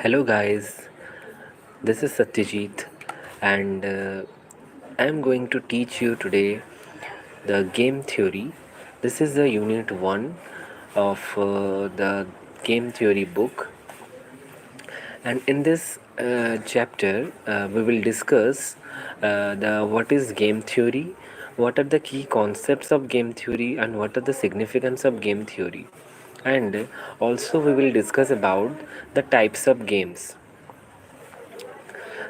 Hello, guys. This is Satyajit, and I'm going to teach you today the game theory. This is the unit 1 of the game theory book, and in this chapter, we will discuss the what is game theory, what are the key concepts of game theory, and what are the significance of game theory, and also we will discuss about the types of games.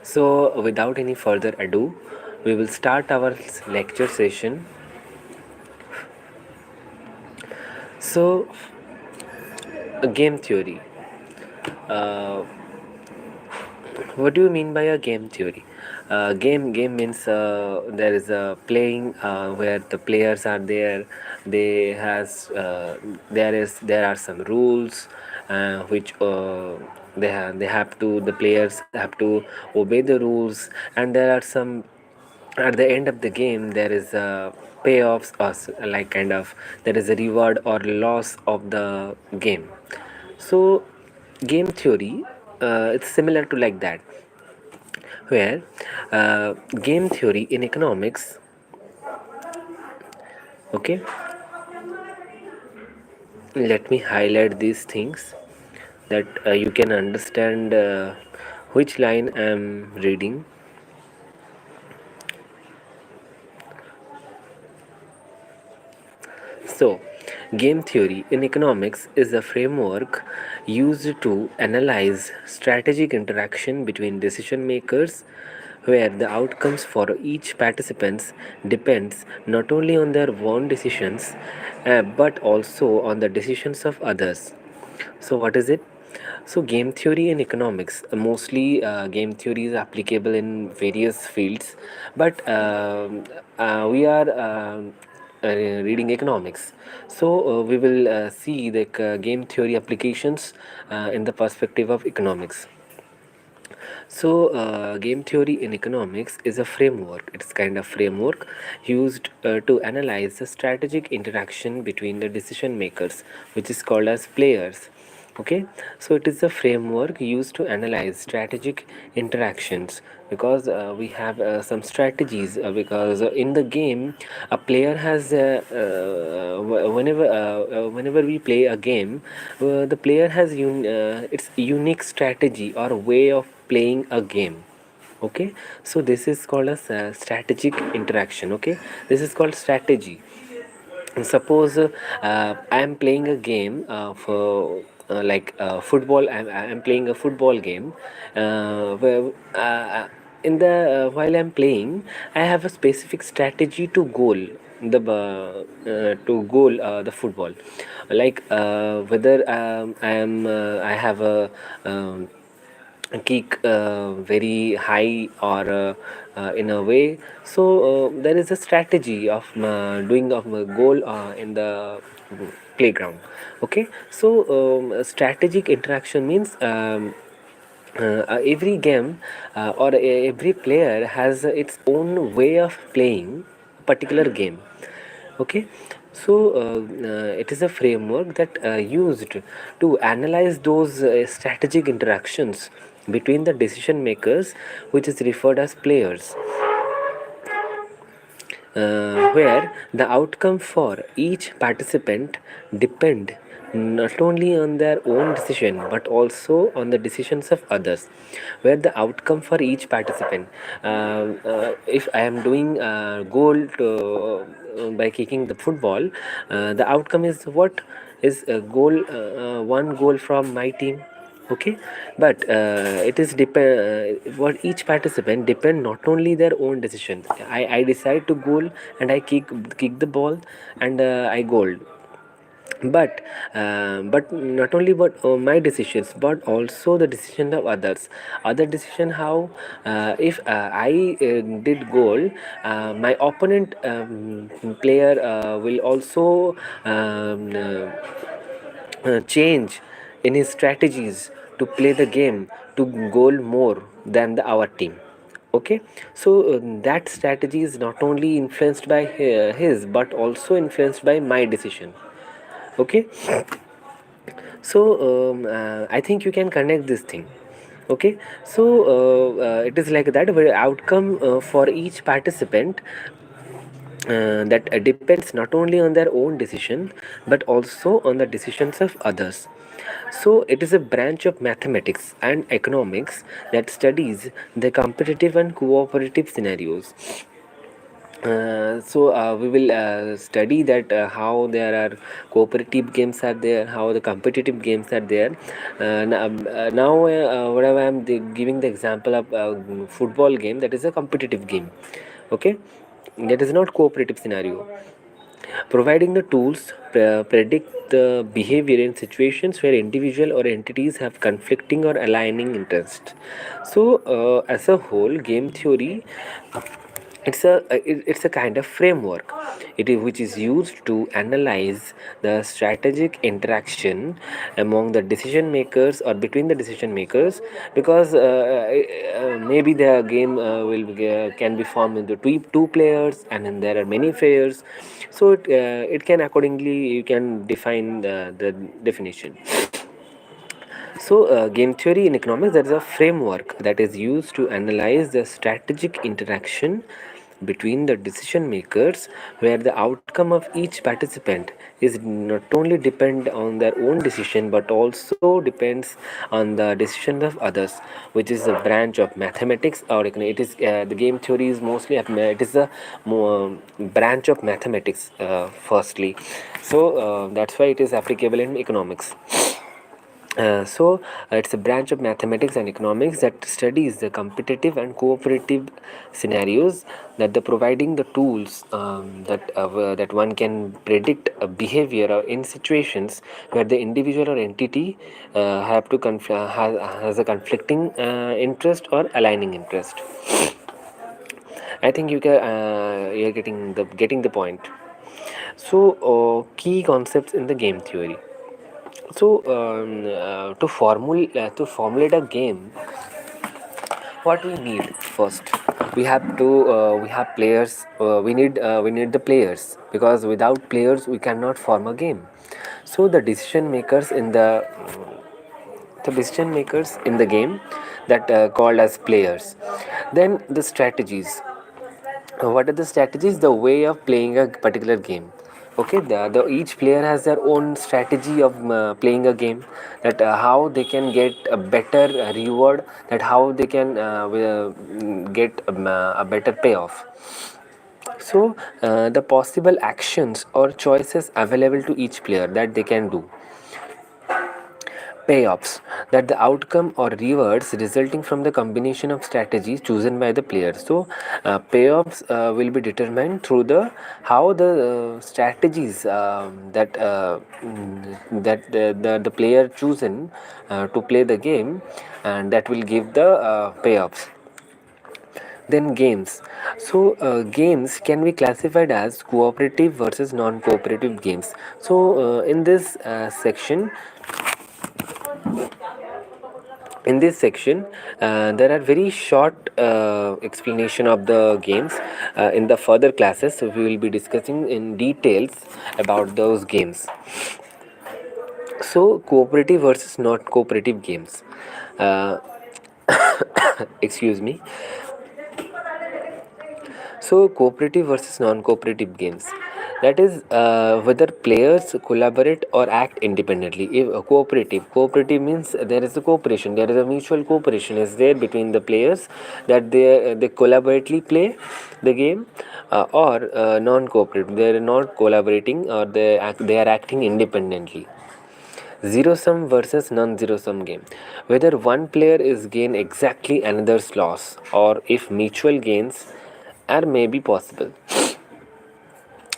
So, without any further ado, we will start our lecture session. So, a game theory. Uh, what do you mean by a game theory? Game means there is a playing where the players are there. They has there are some rules which they have to, the players have to obey the rules, and there are some, at the end of the game there is a payoffs, or like kind of there is a reward or loss of the game. So game theory, it's similar to like that, where game theory in economics. Okay, let me highlight these things that you can understand which line I am reading. So, game theory in economics is a framework used to analyze strategic interaction between decision makers, where the outcomes for each participants depends not only on their own decisions but also on the decisions of others. So, what is it? So, game theory in economics, mostly game theory is applicable in various fields, but we are reading economics. So, we will see the game theory applications in the perspective of economics. So, game theory in economics is a framework. It's kind of framework used to analyze the strategic interaction between the decision makers, which is called as players. Okay, so it is a framework used to analyze strategic interactions, because we have some strategies, because in the game a player has whenever we play a game, the player has its unique strategy or way of playing a game. Okay, so this is called as strategic interaction. Okay, this is called strategy. Suppose I am playing a game for like football. I'm playing a football game where in the while I'm playing, I have a specific strategy to goal the football, like whether I have a kick very high, or in a way. So there is a strategy of doing of a goal in the playground. Okay, so strategic interaction means every game or every player has its own way of playing a particular game. Okay, so it is a framework that used to analyze those strategic interactions between the decision makers, which is referred as players, where the outcome for each participant depend not only on their own decision but also on the decisions of others, where the outcome for each participant, if I am doing goal by kicking the football, the outcome is what is a goal, one goal from my team. Okay, but it is what each participant depend not only their own decision. I decide to goal, and I kick the ball, and I goal. But not only but my decisions, but also the decision of others. Other decision, how if I did goal, my opponent player will also change in his strategies to play the game to goal more than our team. Okay, so that strategy is not only influenced by his but also influenced by my decision. Okay, so I think you can connect this thing. Okay, so it is like that, where outcome for each participant that depends not only on their own decision but also on the decisions of others. So it is a branch of mathematics and economics that studies the competitive and cooperative scenarios. We will study that how there are cooperative games are there, how the competitive games are there. Whatever giving the example of football game, that is a competitive game. Okay, that is not cooperative scenario. Providing the tools predict the behavior in situations where individual or entities have conflicting or aligning interests. So as a whole, game theory, it's a kind of framework which is used to analyze the strategic interaction among the decision makers or between the decision makers, because maybe the game can be formed into two players, and then there are many players. So it can accordingly you can define the definition. So, game theory in economics, that is a framework that is used to analyze the strategic interaction between the decision makers, where the outcome of each participant is not only depend on their own decision but also depends on the decision of others, which is a branch of mathematics or it is the game theory is mostly it is a more branch of mathematics firstly. So that's why it is applicable in economics. It's a branch of mathematics and economics that studies the competitive and cooperative scenarios, that the providing the tools that one can predict a behavior in situations where the individual or entity has a conflicting interest or aligning interest. I think you're getting the point. So key concepts in the game theory. So to formulate a game, what we need first, we have players. We need the players, because without players we cannot form a game. So the decision makers in the game, that called as players. Then the strategies. What are the strategies? The way of playing a particular game. Okay, each player has their own strategy of playing a game, that how they can get a better reward, that how they can get a better payoff. So the possible actions or choices available to each player that they can do. Payoffs, that the outcome or rewards resulting from the combination of strategies chosen by the player. So payoffs will be determined through the how the strategies the player chosen to play the game, and that will give the payoffs. Then games. So games can be classified as cooperative versus non-cooperative games. So in this section there are very short explanation of the games. In the further classes, so we will be discussing in details about those games. So cooperative versus not cooperative games. uh, Excuse me. So, cooperative versus non cooperative games. That is whether players collaborate or act independently. If cooperative means there is a cooperation, there is a mutual cooperation is there between the players, that they collaboratively play the game, or non cooperative, they are not collaborating, or they are acting independently. Zero sum versus non zero sum game. Whether one player is gain exactly another's loss, or if mutual gains are maybe possible.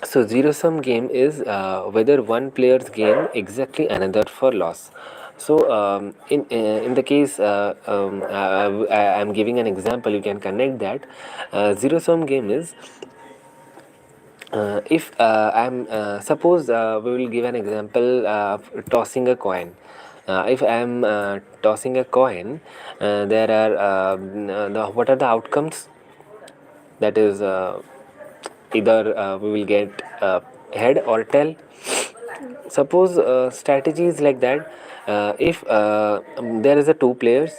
So zero sum game is whether one player's gain exactly another for loss. So in the case I am giving an example, you can connect that. Zero sum game is if I'm suppose we will give an example of tossing a coin. If I am tossing a coin, there are what are the outcomes? That is either we will get head or tail. Suppose strategy is like that. If there is a two players,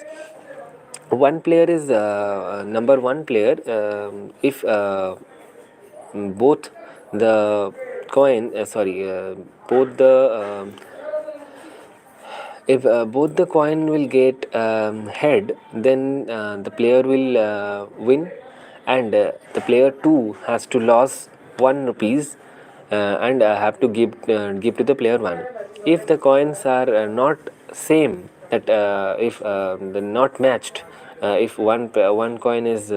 One player is number one player. If both the coin sorry both the if both the coin will get head, then the player will win, and the player 2 has to lose 1 rupees and have to give to the player 1. If the coins are not same, that if they're not matched, if one coin is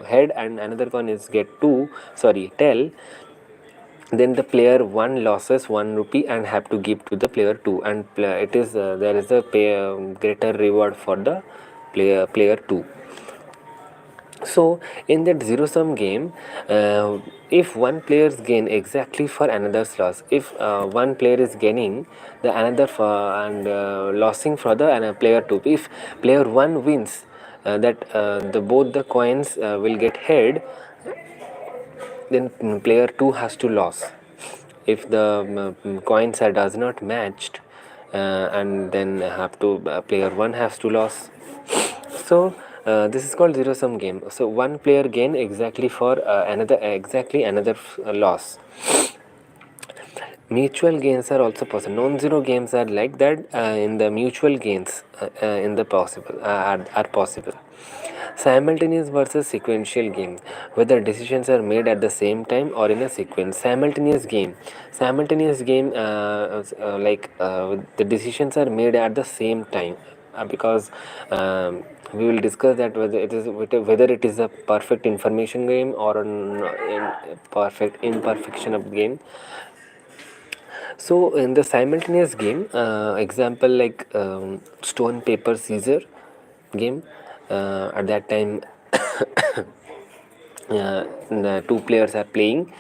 head and another coin is get 2, sorry, tail, then the player 1 loses 1 rupee and have to give to the player 2, and it is there is a greater reward for the player 2. So in that zero sum game, if one player's gain exactly for another's loss, if one player is gaining the another for, and losing for the player 2, if player 1 wins, that the both the coins will get head, then player 2 has to lose. If the coins are does not matched, and then have to player 1 has to lose. So this is called zero sum game. So one player gain exactly for another exactly another loss. Mutual gains are also possible. Non-zero games are like that. In the mutual gains in the possible are possible. Simultaneous versus sequential game, whether decisions are made at the same time or in a sequence. Simultaneous game like the decisions are made at the same time, because we will discuss that whether it is a perfect information game or an perfect imperfection of game. So in the simultaneous game, example like stone paper scissor game, at that time the two players are playing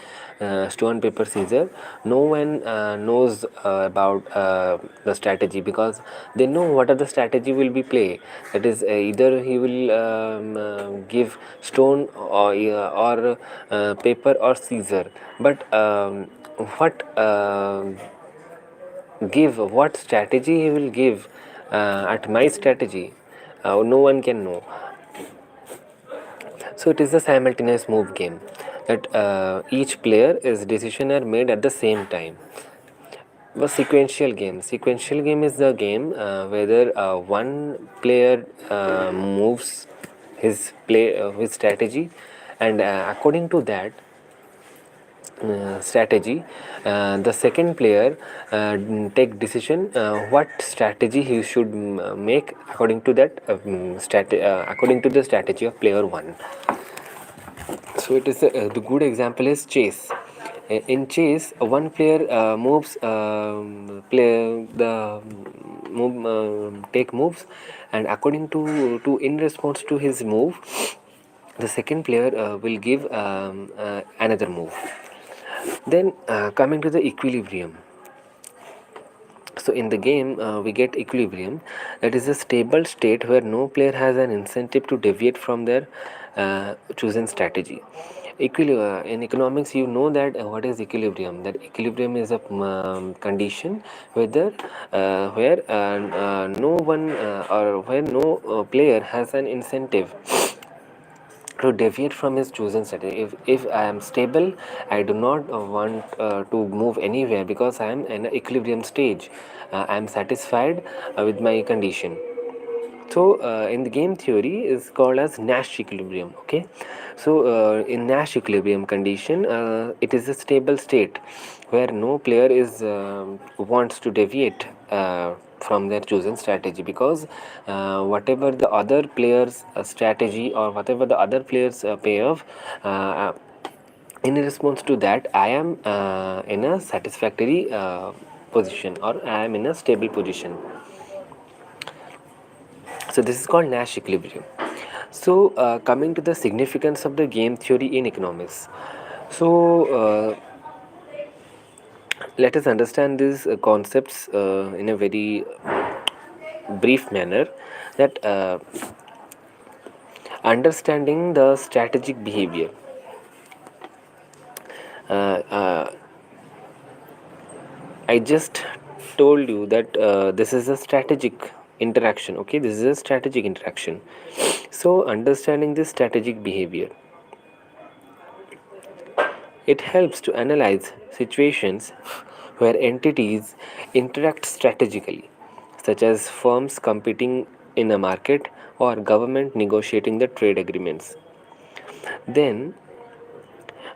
stone paper scissor. No one knows about the strategy, because they know what are the strategy will be play. That is either he will give stone or paper or scissor, but what give what strategy he will give at my strategy, no one can know. So it is a simultaneous move game, that each player is decision are made at the same time. The sequential game is the game whether one player moves his strategy, and according to that strategy, the second player take decision what strategy he should make according to that according to the strategy of player 1. So it is the good example is chess. In chess, one player moves play the move take moves, and according to in response to his move, the second player will give another move. Then coming to the equilibrium. So in the game we get equilibrium, that is a stable state where no player has an incentive to deviate from their chosen strategy. In economics, you know that what is equilibrium. That equilibrium is a condition whether where no one or where no player has an incentive to deviate from his chosen strategy. If I am stable, I do not want to move anywhere, because I am in an equilibrium stage. I am satisfied with my condition. So in the game theory is called as Nash equilibrium. Okay, so in Nash equilibrium condition, it is a stable state where no player is wants to deviate from their chosen strategy, because whatever the other players strategy, or whatever the other players pay off, in response to that, I am in a satisfactory position, or I am in a stable position. So this is called Nash equilibrium. So coming to the significance of the game theory in economics. So let us understand these concepts in a very brief manner. That understanding the strategic behavior. Uh, uh, I just told you that this is a strategic interaction. Okay, this is a strategic interaction. So, understanding this strategic behavior, it helps to analyze situations where entities interact strategically, such as firms competing in a market or government negotiating the trade agreements. Then,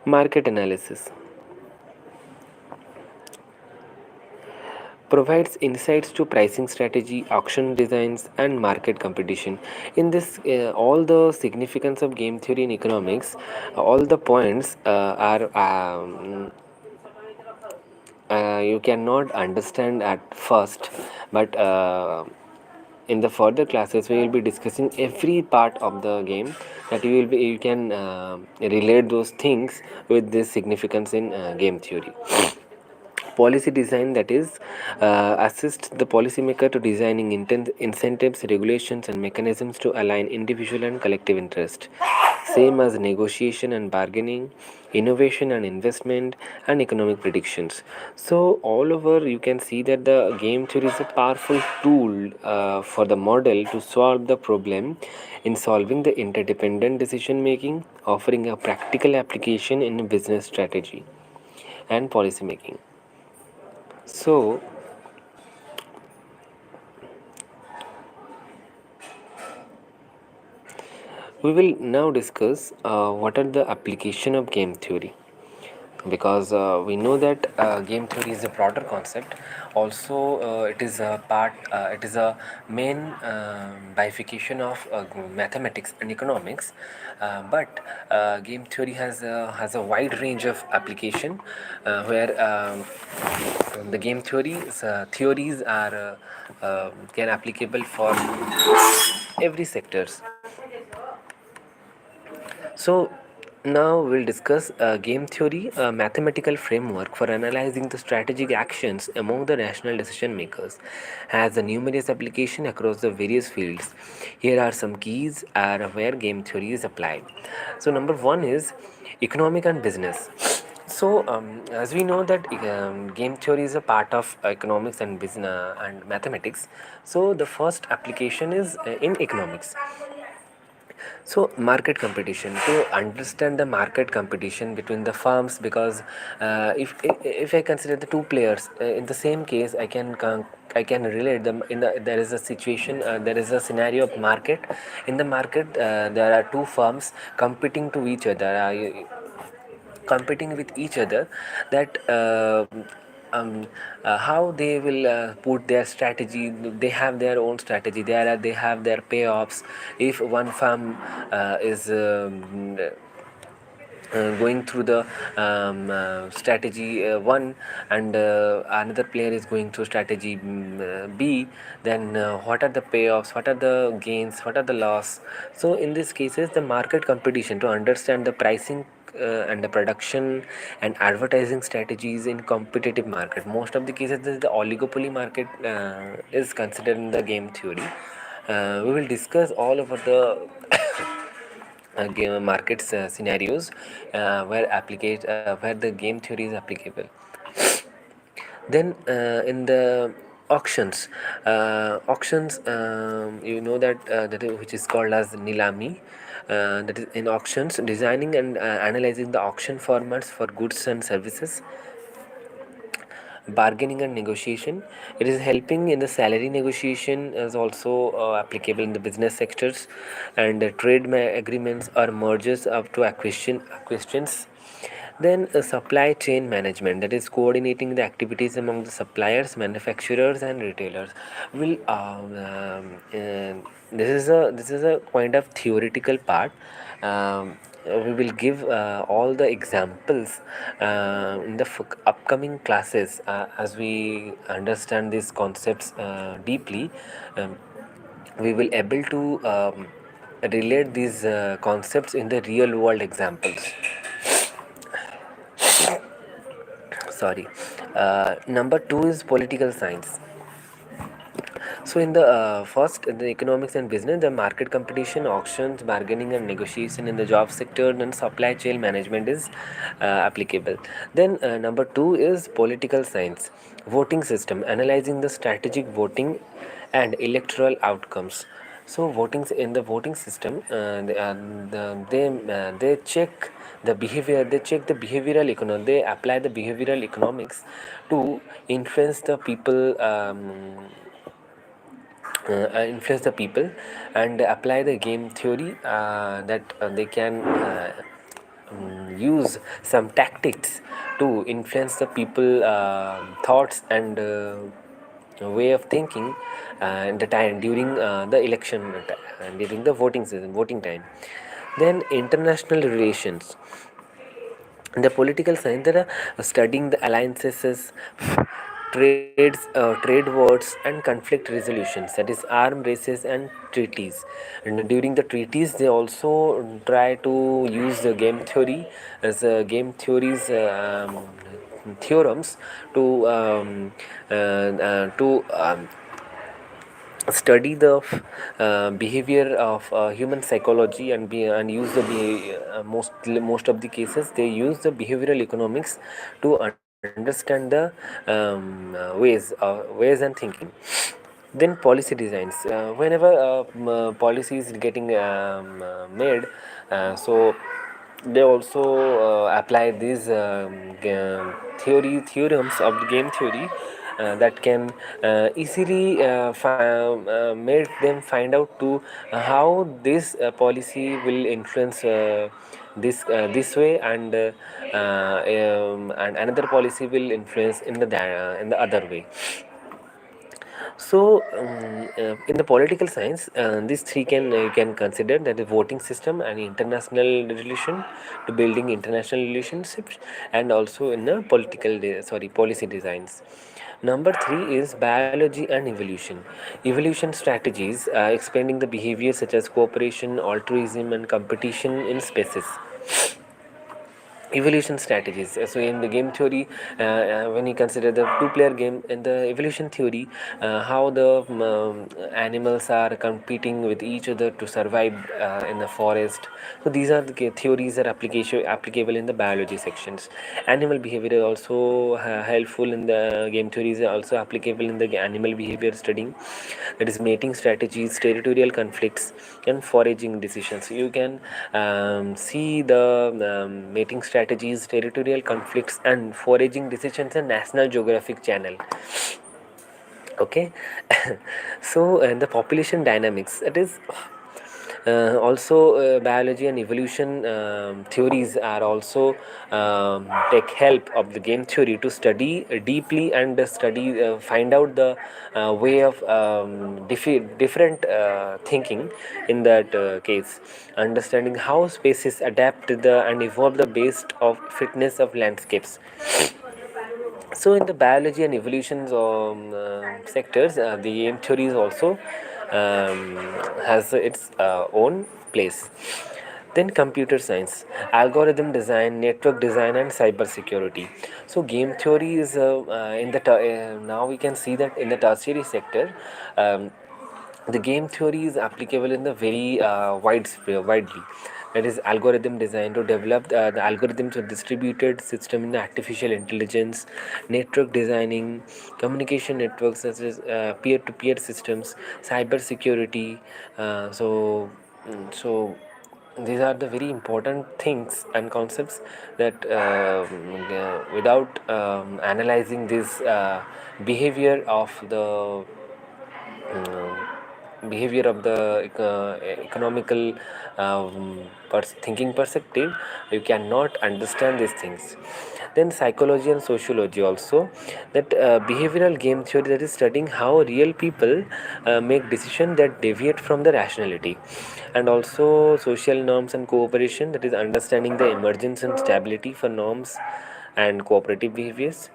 market analysis provides insights to pricing strategy, auction designs, and market competition. In this, all the significance of game theory in economics, all the points are you cannot understand at first, but in the further classes we will be discussing every part of the game, that you can relate those things with this significance in game theory. Policy design, that is assist the policymaker to designing incentives, regulations, and mechanisms to align individual and collective interest, same as negotiation and bargaining, innovation and investment, and economic predictions. So all over you can see that the game theory is a powerful tool for the model to solve the problem in solving the interdependent decision making, offering a practical application in business strategy and policy making. So, we will now discuss what are the application of game theory, because we know that game theory is a broader concept. Also, it is a part, it is a main bifurcation of mathematics and economics. But game theory has a wide range of application, where the game theories are can applicable for every sectors. So now we'll discuss game theory, a mathematical framework for analyzing the strategic actions among the national decision makers, has a numerous application across the various fields. Here are some keys are where game theory is applied. So number one is economic and business. So, as we know that game theory is a part of economics and business and mathematics. So, the first application is in economics. So market competition, to understand the market competition between the firms, because if I consider the two players in the same case, I can relate them in there is a situation, there is a scenario of market. In the market, there are two firms competing to each other, competing with each other, that um, how they will put their strategy. They have their own strategy, they have their payoffs. If one firm is going through the strategy 1, and another player is going through strategy B, then what are the payoffs, what are the gains, what are the loss. So in these cases, the market competition, to understand the pricing and the production and advertising strategies in competitive market, most of the cases the oligopoly market is considered in the game theory. We will discuss all over the game markets scenarios where the game theory is applicable. Then in the auctions, you know that which is called as nilami. That is in auctions, designing and analyzing the auction formats for goods and services, bargaining and negotiation. It is helping in the salary negotiation, is also applicable in the business sectors, and trade agreements or mergers up to acquisitions. Then supply chain management, that is coordinating the activities among the suppliers, manufacturers, and retailers. Will this is a kind of theoretical part. We will give all the examples in the upcoming classes, as we understand these concepts deeply. um, we will able to relate these concepts in the real world examples. Sorry. Number two is political science. So in the first, in the economics and business, the market competition, auctions, bargaining, and negotiation in the job sector, and supply chain management is applicable. Then number two is political science, voting system, analyzing the strategic voting and electoral outcomes. So voting in the voting system, they check the behavior. They check the behavioral economic. They apply the behavioral economics to influence the people. Influence the people and apply the game theory that they can use some tactics to influence the people thoughts and way of thinking in the time during the election during the voting season, voting time. Then international relations. In the political science, there are studying the alliances, trade wars, and conflict resolutions. That is, arm races and treaties. And during the treaties, they also try to use the game theory as game theories. Theorems to study the behavior of human psychology and use the most of the cases they use the behavioral economics to understand the ways and thinking. Then policy designs, whenever policy is getting made, so they also apply these theorems of the game theory that can easily made them find out to how this policy will influence this way and another policy will influence in the other way. So, in the political science, these three can you can consider that the voting system and international relation to building international relationships, and also in the policy designs. Number three is biology and evolution. Evolution strategies explaining the behavior such as cooperation, altruism, and competition in species. Evolution strategies, so in the game theory, when you consider the two-player game in the evolution theory, how the animals are competing with each other to survive in the forest. So these are the theories that application applicable in the biology sections. Animal behavior is also helpful in the game theories, are also applicable in the animal behavior studying. That is mating strategies, territorial conflicts, and foraging decisions. You can see the mating strategies, territorial conflicts, and foraging decisions in National Geographic Channel. Okay. So the population dynamics, it is also biology and evolution theories are also take help of the game theory to study deeply and study find out the way of different thinking in that case, understanding how species adapt to the and evolve the based of fitness of landscapes. So in the biology and evolution sectors, the game theory is also um, has its own place. Then computer science, algorithm design, network design, and cyber security. So game theory is now we can see that in the tertiary sector. The game theory is applicable in the very widely. That is algorithm design to develop the algorithms of distributed system in artificial intelligence, network designing, communication networks such as peer-to-peer systems, cyber security. So these are the very important things and concepts that without analyzing this behavior of the behavior of the economical thinking perspective, you cannot understand these things. Then psychology and sociology also, that behavioral game theory, that is studying how real people make decisions that deviate from the rationality. And also social norms and cooperation, that is understanding the emergence and stability for norms and cooperative behaviors.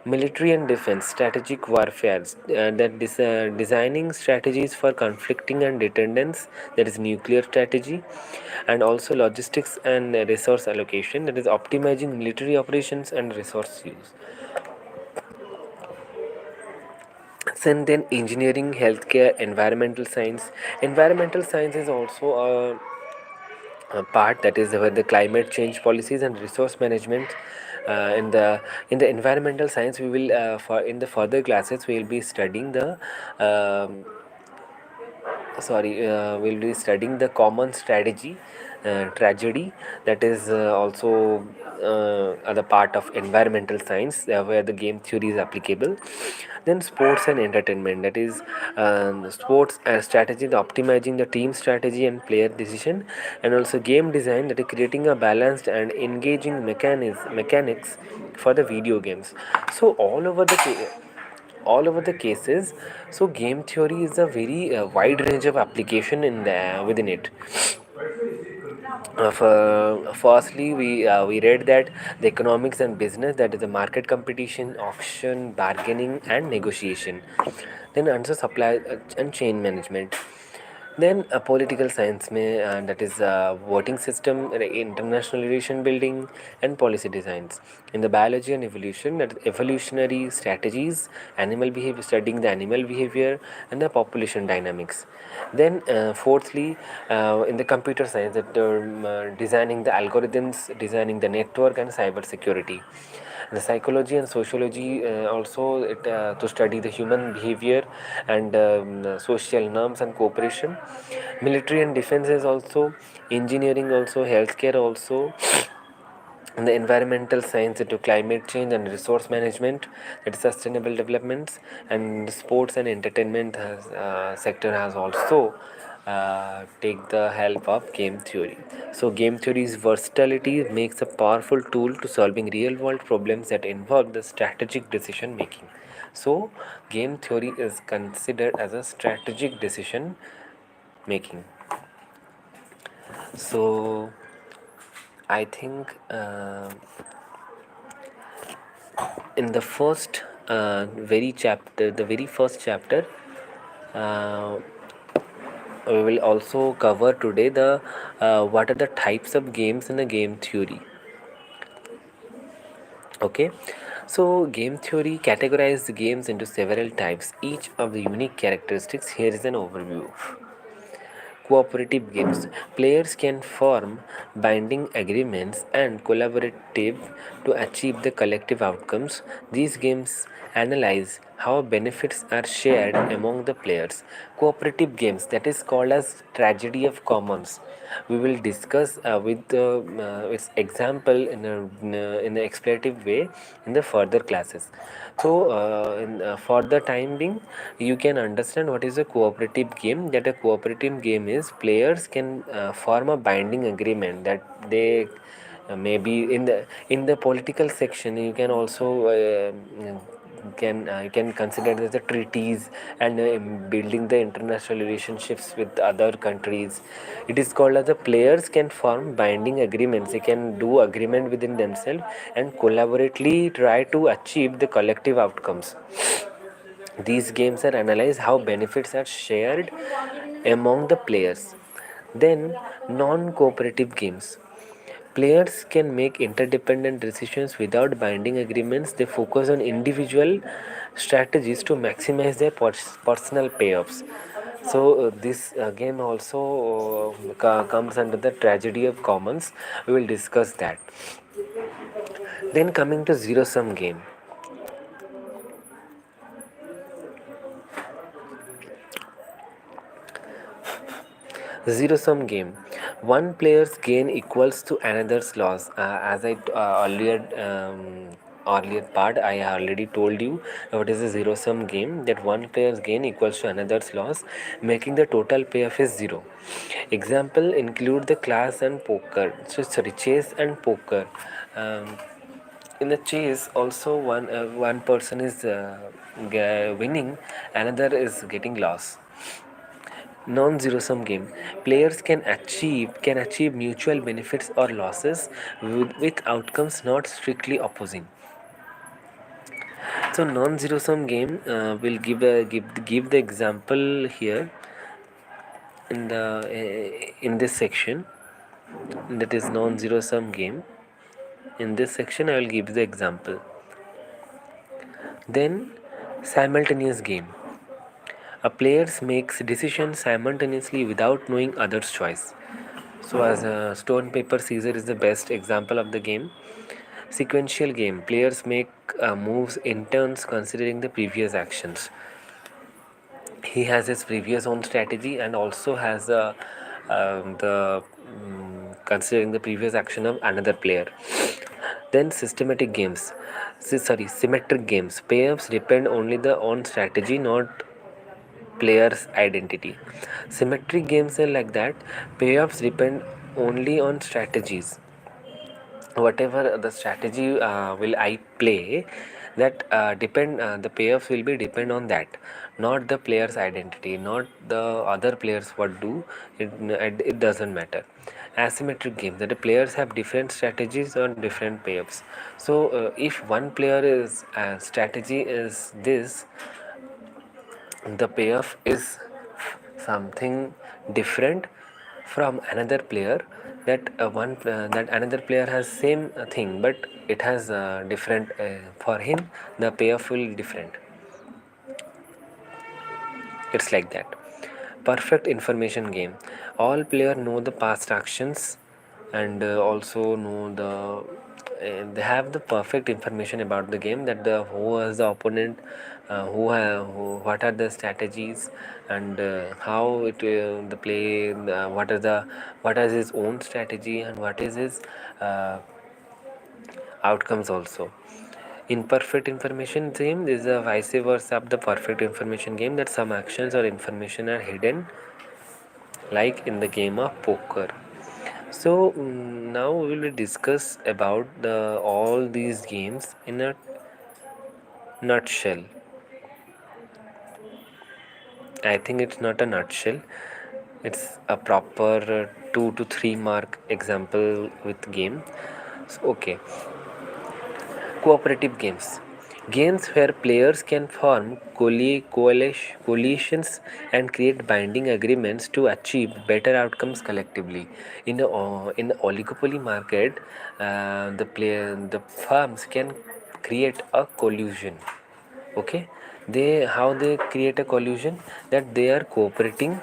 Military and defense, strategic warfare, designing strategies for conflicting and deterrence, that is nuclear strategy. And also logistics and resource allocation, that is optimizing military operations and resource use. And then engineering, healthcare, environmental science is also part, that is where the climate change policies and resource management. In the environmental science, we will for in the further classes we will be studying the um we'll be studying the common strategy tragedy, that is also other part of environmental science, where the game theory is applicable. Then sports and entertainment, that is sports strategy, the optimizing the team strategy and player decision. And also game design, that is creating a balanced and engaging mechanics for the video games. So all over the cases, so game theory is a very wide range of application in the within it. Firstly, we read that the economics and business, that is the market competition, auction, bargaining, and negotiation. Then answer supply and chain management. Then political science में that is voting system, international relation building, and policy designs. In the biology and evolution, that is evolutionary strategies, animal behavior, studying the animal behavior and the population dynamics. Then fourthly, in the computer science, that designing the algorithms, designing the network, and cyber security. The psychology and sociology also to study the human behavior and social norms and cooperation. Military and defense is also, engineering also, healthcare also, and the environmental science into climate change and resource management, that is sustainable developments. And sports and entertainment sector has also take the help of game theory. So game theory's versatility makes a powerful tool to solving real world problems that involve the strategic decision making. So game theory is considered as a strategic decision making. So I think in the first the very first chapter, uh, we will also cover today the what are the types of games in the game theory. Okay, so game theory categorizes the games into several types, each of the unique characteristics. Here is an overview. Cooperative games. Players can form binding agreements and collaborative to achieve the collective outcomes. These games analyze how benefits are shared among the players. Cooperative games, that is called as tragedy of commons. We will discuss with its example in a explorative way in the further classes. So for the time being, you can understand what is a cooperative game. That a cooperative game is players can form a binding agreement that they maybe in the political section you can also you can consider it as the treaties and building the international relationships with other countries. It is called as the players can form binding agreements. They can do agreement within themselves and collaboratively try to achieve the collective outcomes. These games are analyzed how benefits are shared among the players. Then non-cooperative games. Players can make interdependent decisions without binding agreements. They focus on individual strategies to maximize their personal payoffs. So this game also comes under the tragedy of commons. We will discuss that. Then coming to zero sum game. Zero sum game. One player's gain equals to another's loss. As I earlier part, I already told you what is a zero sum game. That one player's gain equals to another's loss, making the total payoff is zero. Example include the class and poker. So sorry, chess and poker. Um, in the chase, also one person is winning, another is getting loss. Non-zero sum game. Players can achieve mutual benefits or losses with outcomes not strictly opposing. So non-zero sum game will give the example here in the in this section, that is non-zero sum game. In this section I will give the example. Then simultaneous game. A player makes decisions simultaneously without knowing others' choice. So, as stone, paper, scissors is the best example of the game. Sequential game. Players make moves in turns considering the previous actions. he has his previous own strategy and also has the considering the previous action of another player. Then systematic games, sorry, symmetric games. Payoffs depend only the on strategy, not player's identity. Symmetric games are like that. Payoffs depend only on strategies. Whatever the strategy will I play, that depend the payoffs will be depend on that, not the player's identity, not the other players what do. It doesn't matter. Asymmetric games, that the players have different strategies on different payoffs. So if one player is strategy is this, the payoff is something different from another player, that that another player has same thing but it has different, for him the payoff will different. It's like that. Perfect information game. All player know the past actions and also know the they have the perfect information about the game, that the who was the opponent, what are the strategies, and how it the play, what is his own strategy and what is his uh, outcomes also. Imperfect information game is a vice versa of the perfect information game, that some actions or information are hidden, like in the game of poker. So now we will discuss about the all these games in a nutshell. I think it's not a nutshell. It's a proper 2 to 3 mark example with game. So, okay, cooperative games. Games where players can form coalitions and create binding agreements to achieve better outcomes collectively. In the oligopoly market, the firms can create a collusion. Okay, how they create a collusion, that they are cooperating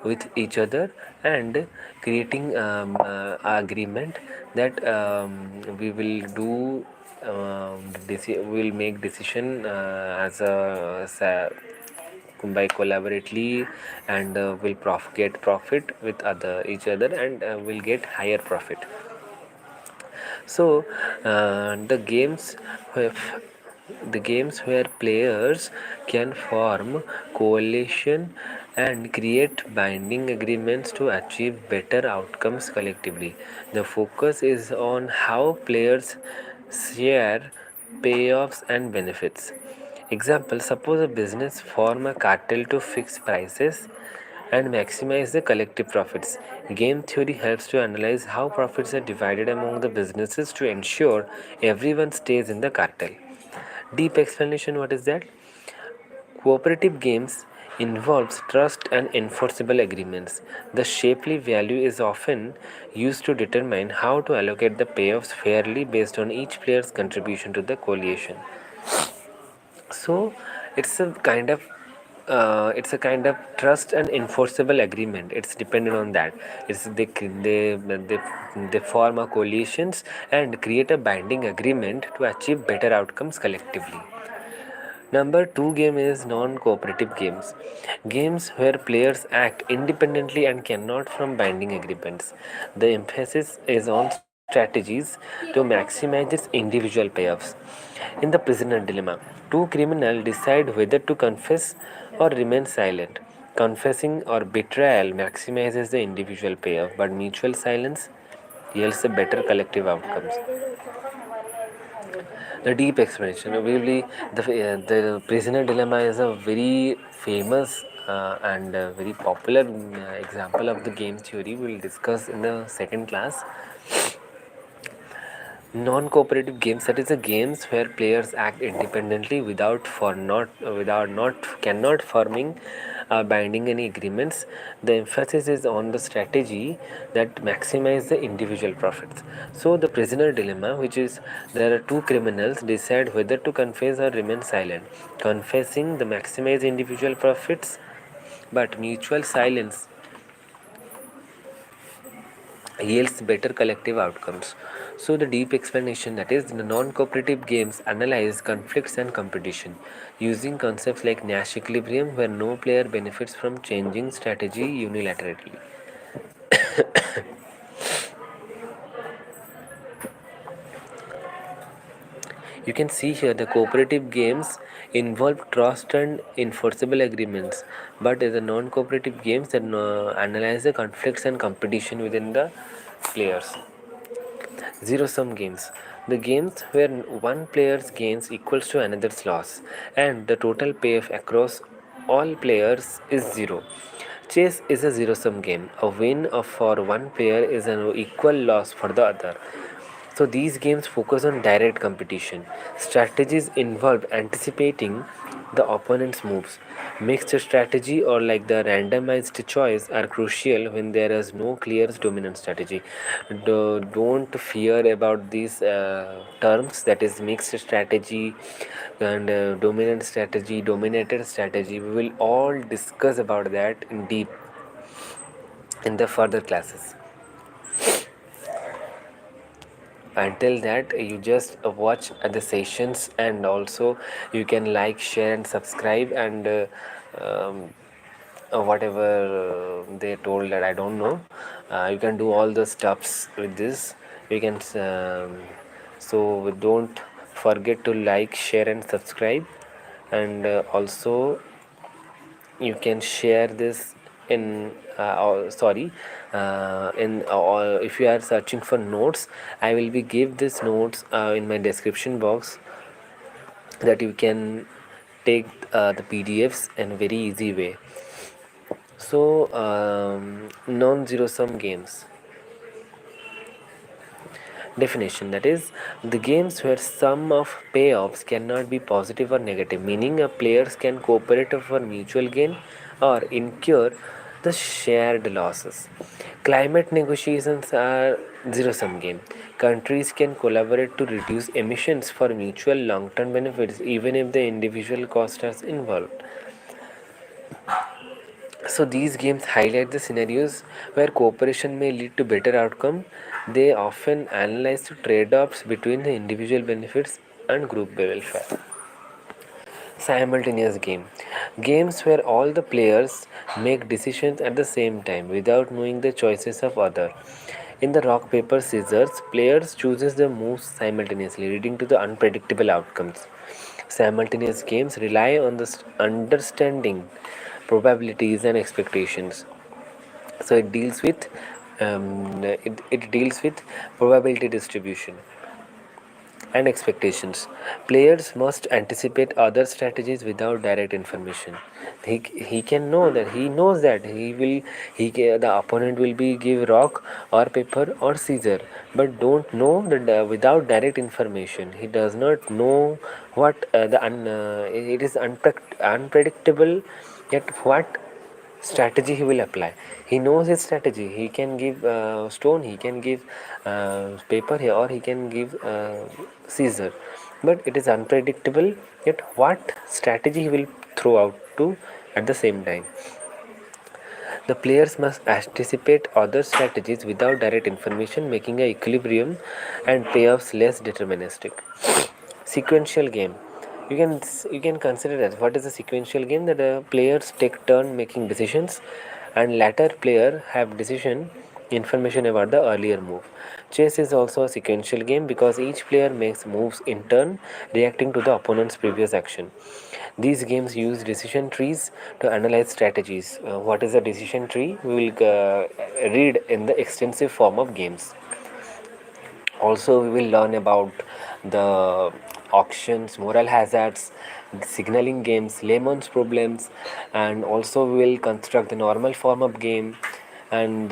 with each other and creating agreement that we will do, we will make decision by collaboratively, and will get profit with other each other, and will get higher profit. So where, the games where players can form coalition and create binding agreements to achieve better outcomes collectively. The focus is on how players share payoffs and benefits. Example, suppose a business form a cartel to fix prices and maximize the collective profits. Game theory helps to analyze how profits are divided among the businesses to ensure everyone stays in the cartel. Deep explanation, what is that? Cooperative games involves trust and enforceable agreements. The Shapley value is often used to determine how to allocate the payoffs fairly based on each player's contribution to the coalition. So it's a kind of trust and enforceable agreement. It's dependent on that. It's they form a coalitions and create a binding agreement to achieve better outcomes collectively. Number two game is non-cooperative games. Games where players act independently and cannot form binding agreements. The emphasis is on strategies to maximize its individual payoffs. In the prisoner dilemma, two criminals decide whether to confess or remain silent. Confessing or betrayal maximizes the individual payoff, but mutual silence yields a better collective outcomes. The deep explanation. Really, the prisoner dilemma is a very famous and very popular example of the game theory. We'll discuss in the second class. Non-cooperative games, that is the games where players act independently without not cannot forming binding any agreements. The emphasis is on the strategy that maximize the individual profits. So the prisoner dilemma, which is there are two criminals decide whether to confess or remain silent. Confessing the maximize individual profits, but mutual silence yields better collective outcomes. So, the deep explanation, that is, the non cooperative games analyze conflicts and competition using concepts like Nash equilibrium, where no player benefits from changing strategy unilaterally. You can see here the cooperative games involve trust and enforceable agreements, but the non cooperative games that analyze the conflicts and competition within the players. Zero sum games. The games where one player's gains equals to another's loss and the total payoff across all players is zero. Chess is a zero sum game. A win for one player is an equal loss for the other. So these games focus on direct competition. Strategies involve anticipating the opponent's moves. Mixed strategy or like the randomized choice are crucial when there is no clear dominant strategy. Don't fear about these terms, that is mixed strategy and dominant strategy, dominated strategy. We will all discuss about that in deep in the further classes. Until that, you just watch the sessions, and also you can like, share and subscribe, and um, whatever they told, that I don't know, you can do all the stuffs with this. You can so don't forget to like, share and subscribe, and also you can share this in sorry in if you are searching for notes, I will be give this notes in my description box, that you can take the pdfs in a very easy way. So non zero sum games definition, that is, the games where sum of payoffs cannot be positive or negative, meaning players can cooperate for mutual gain or incur the shared losses. Climate negotiations are zero sum game. Countries can collaborate to reduce emissions for mutual long term benefits even if the individual costs are involved. So these games highlight the scenarios where cooperation may lead to better outcome. They often analyze the trade-offs between the individual benefits and group welfare. Simultaneous game. Games where all the players make decisions at the same time without knowing the choices of other. In the rock paper scissors, players chooses the moves simultaneously, leading to the unpredictable outcomes. Simultaneous games rely on the understanding probabilities and expectations. So it deals with probability distribution and expectations. Players must anticipate other strategies without direct information. He can know that he knows that the opponent will be give rock or paper or scissor, but don't know that without direct information. He does not know what it is unpredictable, yet what strategy he will apply. He knows his strategy. He can give stone, he can give paper here, or he can give scissor, but it is unpredictable, yet what strategy he will throw out to at the same time. The players must anticipate other strategies without direct information, making a equilibrium and payoffs less deterministic. Sequential game. You can consider that what is a sequential game, that players take turn making decisions and latter player have decision information about the earlier move. Chess is also a sequential game because each player makes moves in turn, reacting to the opponent's previous action. These games use decision trees to analyze strategies. What is a decision tree? We will read in the extensive form of games. Also, we will learn about the auctions, moral hazards, signaling games, layman's problems, and also we will construct the normal form of game and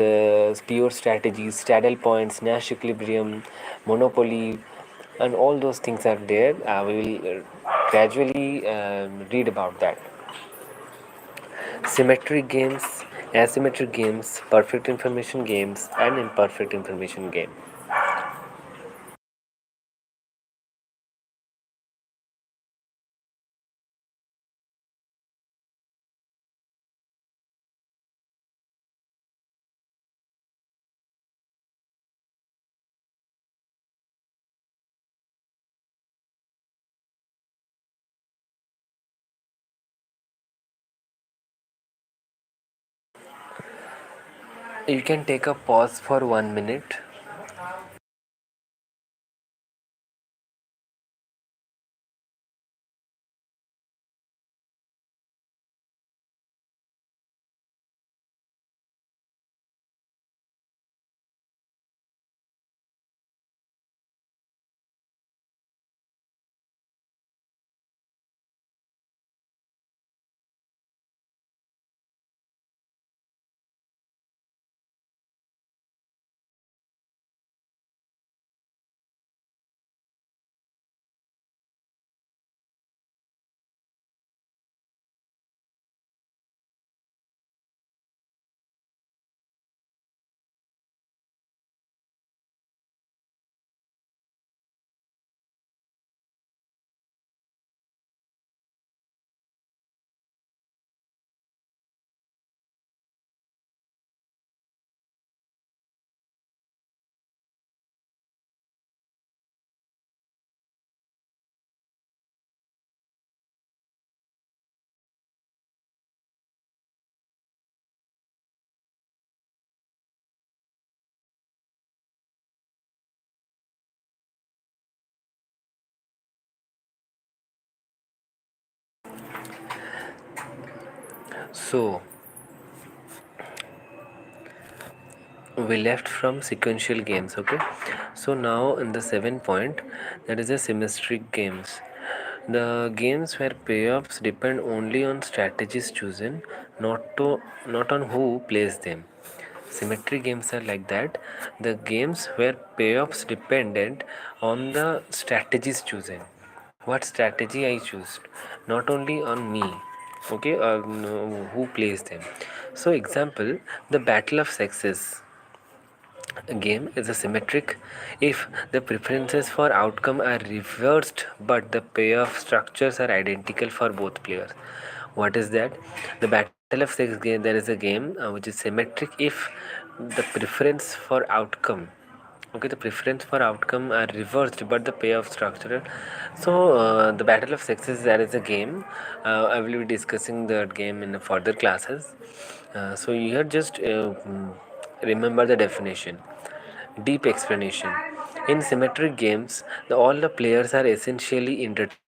pure strategies, straddle points, Nash equilibrium, monopoly, and all those things are there. We will gradually read about that. Symmetric games, asymmetric games, perfect information games, and imperfect information game. You can take a pause for 1 minute. So, we left from sequential games, okay? So now in the 7 point, that is the symmetric games. The games where payoffs depend only on strategies chosen, not on who plays them. Symmetry games are like that. The games where payoffs dependent on the strategies chosen, what strategy I choose, not only on me, okay, no, who plays them. So example, the battle of sexes game is a symmetric if the preferences for outcome are reversed but the payoff structures are identical for both players. What is that? The battle of sex game, there is a game which is symmetric if the preference for outcome, okay, the preference for outcome are reversed but the payoff structural. So the battle of sexes, there is a game. I will be discussing that game in further classes. So here just remember the definition. Deep explanation. In symmetric games, all the players are essentially interchangeable.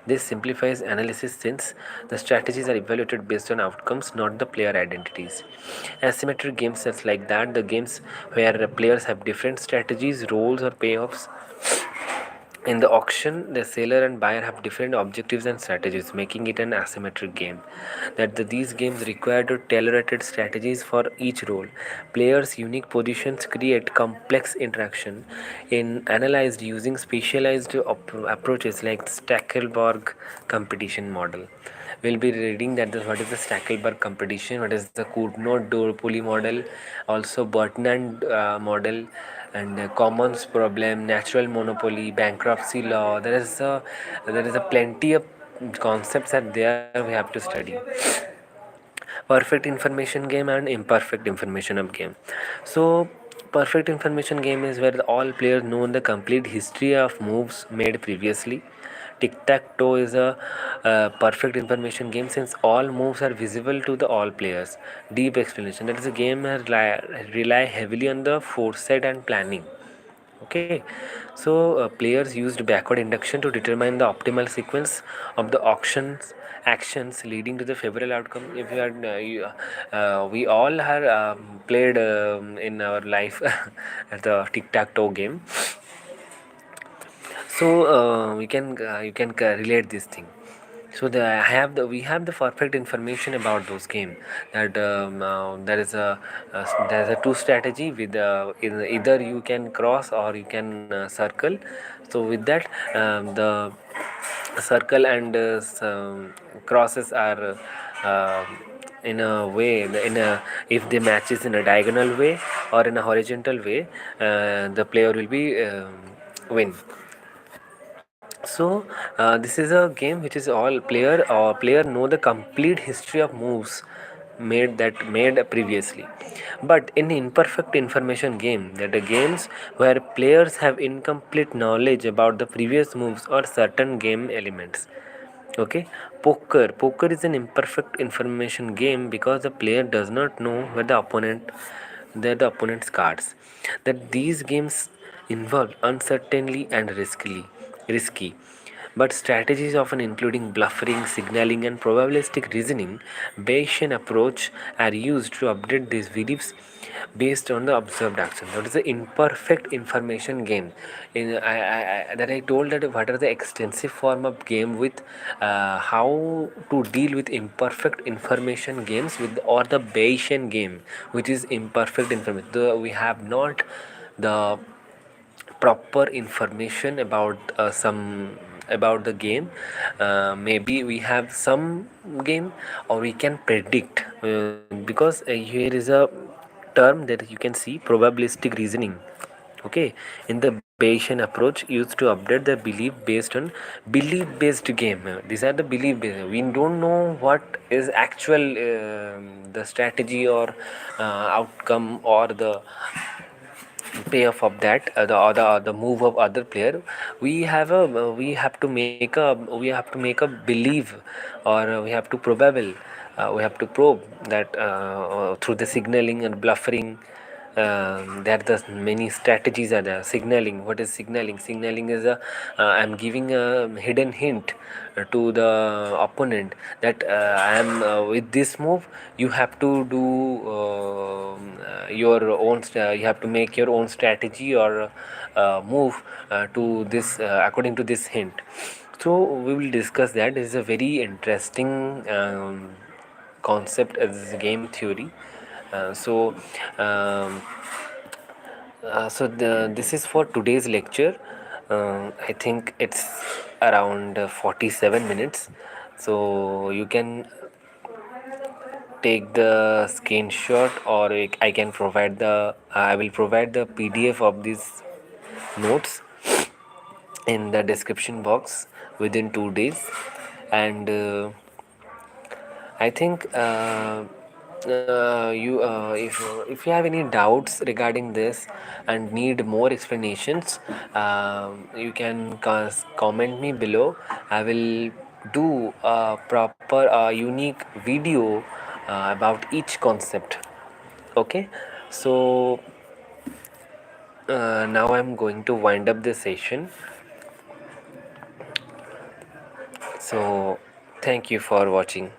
This simplifies analysis since the strategies are evaluated based on outcomes, not the player identities. Asymmetric games are like that, the games where players have different strategies, roles, or payoffs. In the auction, the seller and buyer have different objectives and strategies, making it an asymmetric game. These games require tailored strategies for each role. Players' unique positions create complex interaction in analyzed using specialized approaches like Stackelberg competition model. We'll be reading that what is the Stackelberg competition, what is the Cournot-Duopoly model, also Bertrand model, and commons problem, natural monopoly, bankruptcy law. There is a plenty of concepts are there we have to study. Perfect information game and imperfect information of game. So perfect information game is where all players know the complete history of moves made previously. Tic-tac-toe is a perfect information game since all moves are visible to the all players. Deep explanation, that is a game that rely heavily on the foresight and planning. Okay, so players used backward induction to determine the optimal sequence of the auctions actions leading to the favorable outcome. If you are we all have played in our life at the tic-tac-toe game, so we can you can relate this thing. So we have the perfect information about those game, that there is a two strategy with either you can cross or you can circle. So with that, the circle and crosses are in a way, in a, if they matches in a diagonal way or in a horizontal way, the player will be win. So this is a game which is all player know the complete history of moves made previously. But in imperfect information game, that the games where players have incomplete knowledge about the previous moves or certain game elements. Okay, poker is an imperfect information game because the player does not know where the opponent's cards. That these games involve uncertainty and risky. But strategies often including bluffing, signaling, and probabilistic reasoning, Bayesian approach are used to update these beliefs based on the observed action. That is the imperfect information game. That I told that what are the extensive form of game with how to deal with imperfect information games with or the Bayesian game, which is imperfect information. We have not the proper information about the game. Maybe we have some game or we can predict because here is a term that you can see probabilistic reasoning. Okay, in the Bayesian approach used to update the belief based on belief based game. These are the belief based. We don't know what is actual the strategy or outcome or the payoff of that the move of other player. We have to make a believe or we have to probable we have to probe that through the signaling and bluffing. There are the many strategies are there. Signaling, what is signaling? Signaling is a I'm giving a hidden hint to the opponent that I am with this move you have to do your own you have to make your own strategy or move to this according to this hint. So we will discuss that. This is a very interesting concept as game theory. Um, this is for today's lecture. I think it's around 47 minutes. So you can take the screenshot or I can provide the I will provide the PDF of these notes in the description box within 2 days. And I think if you have any doubts regarding this and need more explanations, you can comment me below. I will do a proper unique video about each concept. Okay, so now I'm going to wind up the session. So thank you for watching.